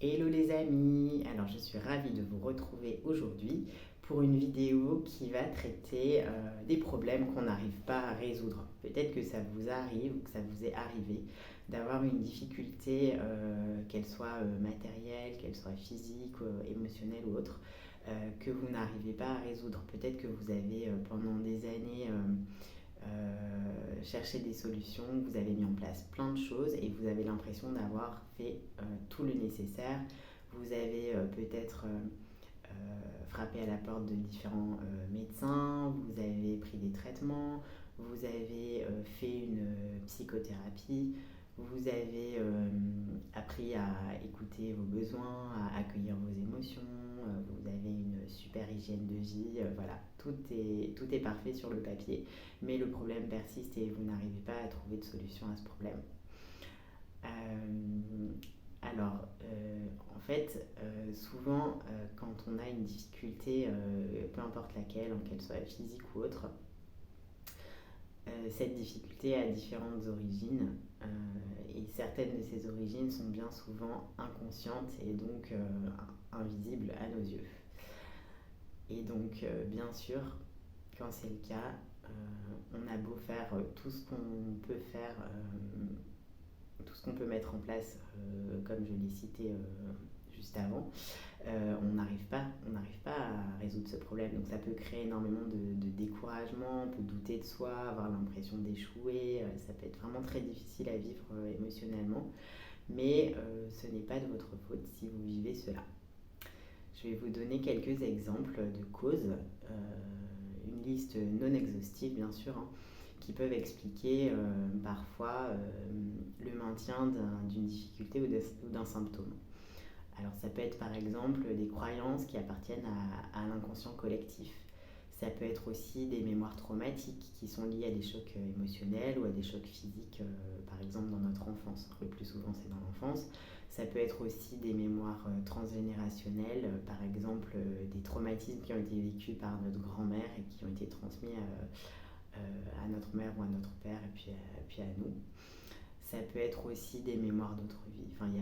Hello les amis, alors je suis ravie de vous retrouver aujourd'hui pour une vidéo qui va traiter des problèmes qu'on n'arrive pas à résoudre. Peut-être que ça vous arrive ou que ça vous est arrivé d'avoir une difficulté, qu'elle soit matérielle, qu'elle soit physique, émotionnelle ou autre, que vous n'arrivez pas à résoudre. Peut-être que vous avez pendant des années cherché des solutions, vous avez mis en place plein de choses et vous avez l'impression d'avoir fait tout le nécessaire. Vous avez peut-être frappé à la porte de différents médecins, vous avez pris des traitements, vous avez fait une psychothérapie, vous avez appris à écouter vos besoins, à accueillir vos émotions, vous avez une super hygiène de vie, voilà, tout est parfait sur le papier, mais le problème persiste et vous n'arrivez pas à trouver de solution à ce problème. Euh, en fait, souvent, quand on a une difficulté, peu importe laquelle, qu'elle soit physique ou autre, cette difficulté a différentes origines et certaines de ces origines sont bien souvent inconscientes et donc invisibles à nos yeux. Et donc, bien sûr, quand c'est le cas, on a beau faire tout ce qu'on peut faire, tout ce qu'on peut mettre en place, comme je l'ai cité juste avant, on n'arrive pas à résoudre ce problème. Donc ça peut créer énormément de découragement, on peut douter de soi, avoir l'impression d'échouer, ça peut être vraiment très difficile à vivre émotionnellement, mais ce n'est pas de votre faute si vous vivez cela. Je vais vous donner quelques exemples de causes, une liste non exhaustive bien sûr, qui peuvent expliquer parfois le maintien d'une difficulté ou d'un symptôme. Alors ça peut être par exemple des croyances qui appartiennent à l'inconscient collectif. Ça peut être aussi des mémoires traumatiques qui sont liées à des chocs émotionnels ou à des chocs physiques, par exemple dans notre enfance. Le plus souvent c'est dans l'enfance. Ça peut être aussi des mémoires transgénérationnelles, par exemple des traumatismes qui ont été vécus par notre grand-mère et qui ont été transmis à notre mère ou à notre père et puis à nous. Ça peut être aussi des mémoires d'autres vies. Enfin, il y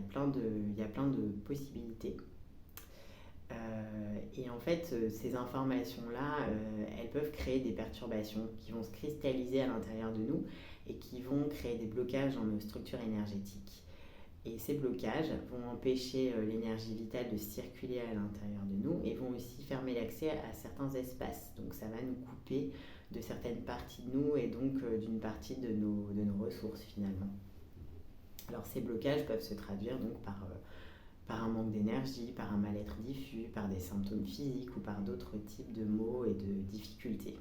a plein de possibilités. Et en fait, ces informations-là, elles peuvent créer des perturbations qui vont se cristalliser à l'intérieur de nous et qui vont créer des blocages dans nos structures énergétiques. Et ces blocages vont empêcher l'énergie vitale de circuler à l'intérieur de nous et vont aussi fermer l'accès à certains espaces. Donc ça va nous couper de certaines parties de nous et donc d'une partie de nos ressources finalement. Alors ces blocages peuvent se traduire donc par un manque d'énergie, par un mal-être diffus, par des symptômes physiques ou par d'autres types de maux et de difficultés.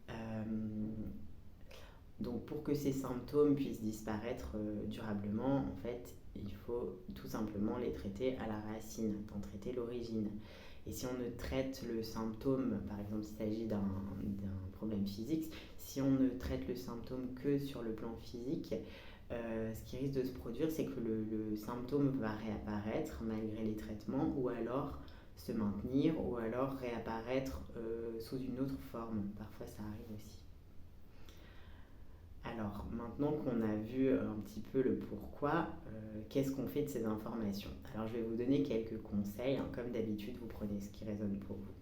Euh, donc pour que ces symptômes puissent disparaître durablement, en fait, il faut tout simplement les traiter à la racine, d'en traiter l'origine. Et si on ne traite le symptôme, par exemple s'il s'agit d'un problème physique, si on ne traite le symptôme que sur le plan physique, ce qui risque de se produire, c'est que le symptôme va réapparaître malgré les traitements, ou alors se maintenir, ou alors réapparaître sous une autre forme. Parfois, ça arrive aussi. Alors, maintenant qu'on a vu un petit peu le pourquoi, qu'est-ce qu'on fait de ces informations? Alors, je vais vous donner quelques conseils. Comme d'habitude, vous prenez ce qui résonne pour vous.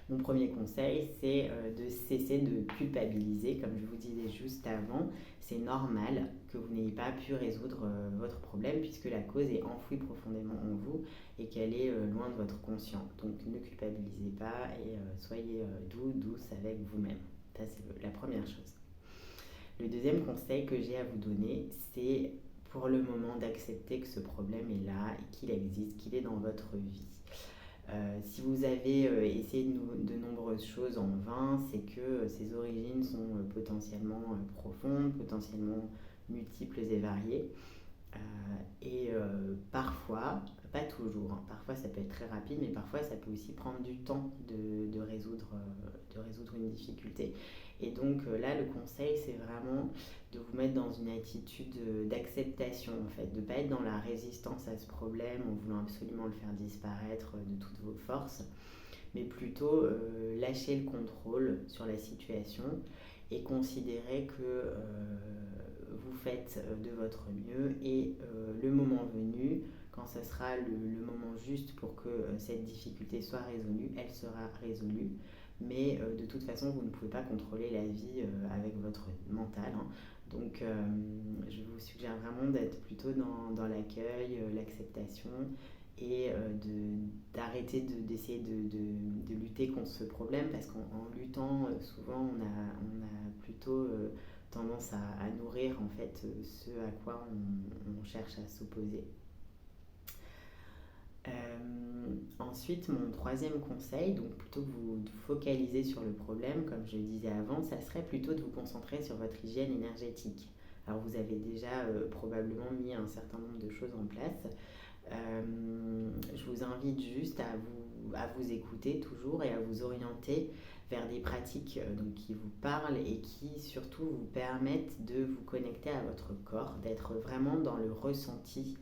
Mon premier conseil, c'est de cesser de culpabiliser. Comme je vous disais juste avant, c'est normal que vous n'ayez pas pu résoudre votre problème puisque la cause est enfouie profondément en vous et qu'elle est loin de votre conscient. Donc ne culpabilisez pas et soyez douce avec vous-même. Ça, c'est la première chose. Le deuxième conseil que j'ai à vous donner, c'est pour le moment d'accepter que ce problème est là, qu'il existe, qu'il est dans votre vie. Si vous avez essayé de nombreuses choses en vain, c'est que ces origines sont potentiellement profondes, potentiellement multiples et variées. Et parfois, pas toujours, parfois ça peut être très rapide, mais parfois ça peut aussi prendre du temps de résoudre une difficulté. Et donc là, le conseil, c'est vraiment de vous mettre dans une attitude d'acceptation, en fait, de ne pas être dans la résistance à ce problème en voulant absolument le faire disparaître de toutes vos forces, mais plutôt lâcher le contrôle sur la situation et considérer que vous faites de votre mieux et le moment venu, quand ce sera le moment juste pour que cette difficulté soit résolue, elle sera résolue. Mais de toute façon, vous ne pouvez pas contrôler la vie avec votre mental, hein. Donc, je vous suggère vraiment d'être plutôt dans l'accueil, l'acceptation et d'arrêter d'essayer de lutter contre ce problème parce qu'en luttant, souvent, on a plutôt tendance à nourrir en fait ce à quoi on cherche à s'opposer. Ensuite, mon troisième conseil, donc plutôt que vous focaliser sur le problème, comme je le disais avant, ça serait plutôt de vous concentrer sur votre hygiène énergétique. Alors vous avez déjà probablement mis un certain nombre de choses en place. Je vous invite juste à vous écouter toujours et à vous orienter vers des pratiques donc, qui vous parlent et qui surtout vous permettent de vous connecter à votre corps, d'être vraiment dans le ressenti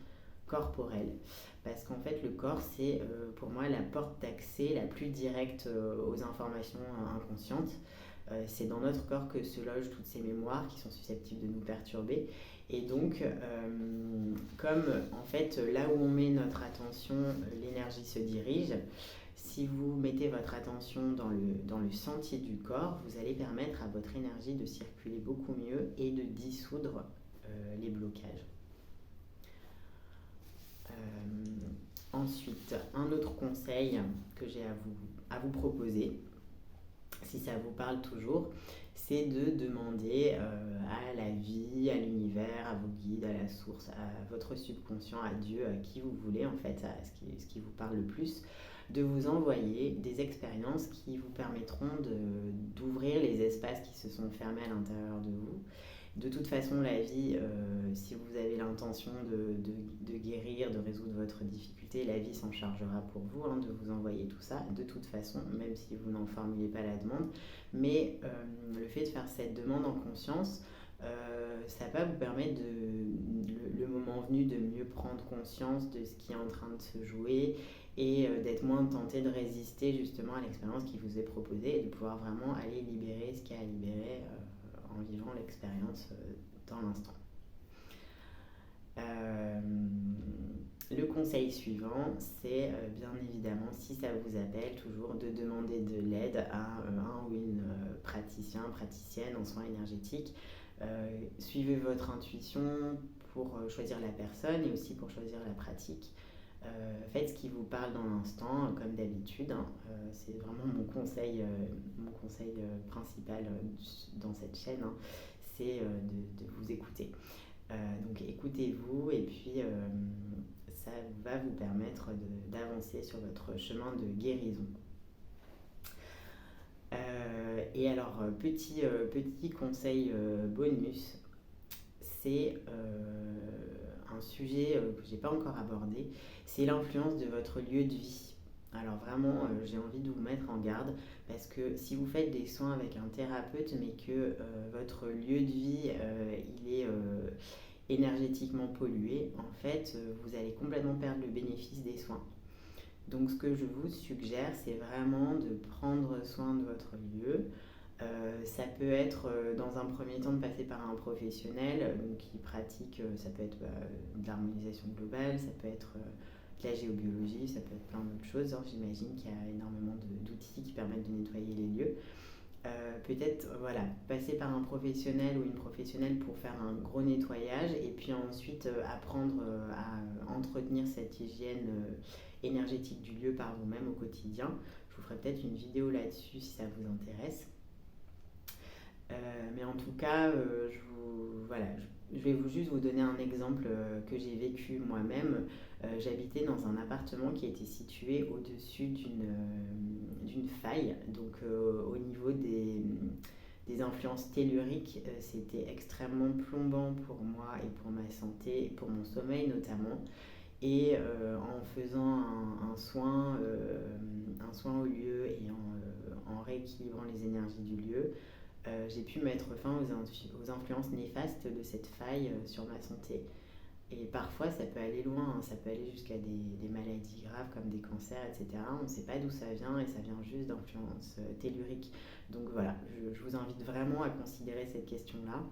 corporel. Parce qu'en fait, le corps, c'est pour moi la porte d'accès la plus directe aux informations inconscientes. C'est dans notre corps que se logent toutes ces mémoires qui sont susceptibles de nous perturber. Et donc, comme en fait, là où on met notre attention, l'énergie se dirige. Si vous mettez votre attention dans le sentier du corps, vous allez permettre à votre énergie de circuler beaucoup mieux et de dissoudre les blocages. Ensuite, un autre conseil que j'ai à vous proposer, si ça vous parle toujours, c'est de demander à la vie, à l'univers, à vos guides, à la source, à votre subconscient, à Dieu, à qui vous voulez en fait, à ce qui vous parle le plus, de vous envoyer des expériences qui vous permettront d'ouvrir les espaces qui se sont fermés à l'intérieur de vous. De toute façon, la vie, si vous avez l'intention de guérir, de résoudre votre difficulté, la vie s'en chargera pour vous, hein, de vous envoyer tout ça, de toute façon, même si vous n'en formulez pas la demande. Mais le fait de faire cette demande en conscience, ça va vous permettre, le moment venu, de mieux prendre conscience de ce qui est en train de se jouer et d'être moins tenté de résister justement à l'expérience qui vous est proposée et de pouvoir vraiment aller libérer ce qu'il y a à libérer en vivant l'expérience dans l'instant. Le conseil suivant, c'est bien évidemment, si ça vous appelle, toujours de demander de l'aide à un ou une praticienne en soins énergétiques. Suivez votre intuition pour choisir la personne et aussi pour choisir la pratique. Faites ce qui vous parle dans l'instant, comme d'habitude, hein. C'est vraiment mon conseil principal dans cette chaîne, hein. C'est de vous écouter. Donc écoutez-vous et puis ça va vous permettre d'avancer sur votre chemin de guérison. Et alors, petit conseil bonus, c'est un sujet que je n'ai pas encore abordé, c'est l'influence de votre lieu de vie. Alors vraiment, j'ai envie de vous mettre en garde parce que si vous faites des soins avec un thérapeute mais que votre lieu de vie il est énergétiquement pollué, en fait, vous allez complètement perdre le bénéfice des soins. Donc ce que je vous suggère, c'est vraiment de prendre soin de votre lieu. Ça peut être dans un premier temps de passer par un professionnel donc, qui pratique, ça peut être de l'harmonisation globale, ça peut être de la géobiologie, ça peut être plein d'autres choses, hein. J'imagine qu'il y a énormément d'outils qui permettent de nettoyer les lieux. Peut-être voilà, passer par un professionnel ou une professionnelle pour faire un gros nettoyage et puis ensuite apprendre à entretenir cette hygiène énergétique du lieu par vous-même au quotidien. Je vous ferai peut-être une vidéo là-dessus si ça vous intéresse. Mais en tout cas, je vais juste vous donner un exemple que j'ai vécu moi-même. J'habitais dans un appartement qui était situé au-dessus d'une faille, donc au niveau des influences telluriques, c'était extrêmement plombant pour moi et pour ma santé, pour mon sommeil notamment. Et en faisant un soin au lieu et en rééquilibrant les énergies du lieu, j'ai pu mettre fin aux influences néfastes de cette faille sur ma santé. Et parfois, ça peut aller loin, hein. Ça peut aller jusqu'à des maladies graves comme des cancers, etc. On ne sait pas d'où ça vient et ça vient juste d'influences telluriques. Donc voilà, je vous invite vraiment à considérer cette question-là.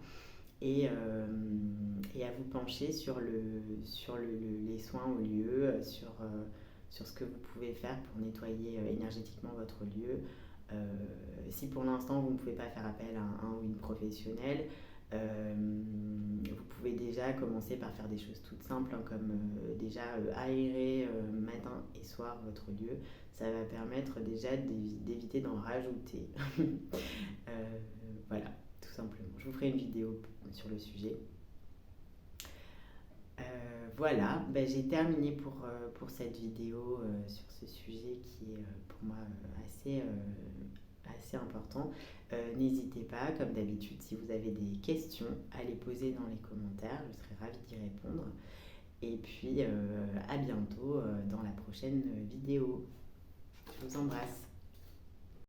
et à vous pencher les soins au lieu, sur ce que vous pouvez faire pour nettoyer énergétiquement votre lieu. Si pour l'instant vous ne pouvez pas faire appel à un ou une professionnelle, vous pouvez déjà commencer par faire des choses toutes simples, hein, comme déjà aérer matin et soir votre lieu. Ça va permettre déjà d'éviter d'en rajouter. Euh, voilà, tout simplement. Je vous ferai une vidéo sur le sujet. Voilà, ben, j'ai terminé pour cette vidéo sur ce sujet qui est pour moi assez important. N'hésitez pas, comme d'habitude, si vous avez des questions, à les poser dans les commentaires. Je serai ravie d'y répondre. Et puis, à bientôt dans la prochaine vidéo. Je vous embrasse.